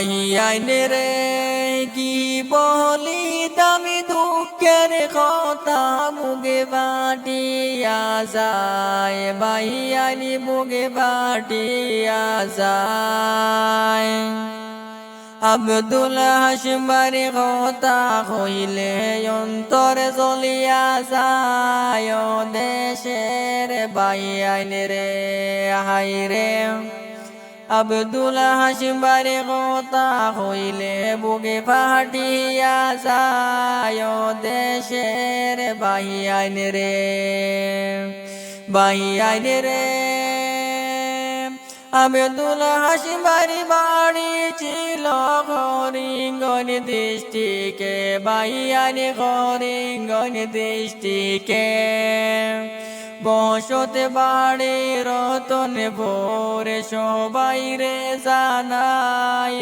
Baiyin রে কি বলি দামি দুঃখের কথা মুগে বাটিয়া যায় বাইয়াইন মুগে বাটিয়া যায় আব্দুল হাশিম বাড়ি কথা কইলে অন্তরে চলিয়া যায় দেশের বাইয়াইন রে হাই রে আব্দুল হাশিম বাড়ি কথা কইলে বুকে ফাটিয়া যায় দেশের বাইয়াইন রে বাইয়াইন রে আব্দুল হাশিম বাড়ি ছিল করিমগঞ্জ ডিস্ট্রিক্টে বাইয়াইন করিমগঞ্জ ডিস্ট্রিক্টে বসতে বাড়ি রতনপুর সবাই রে জানাই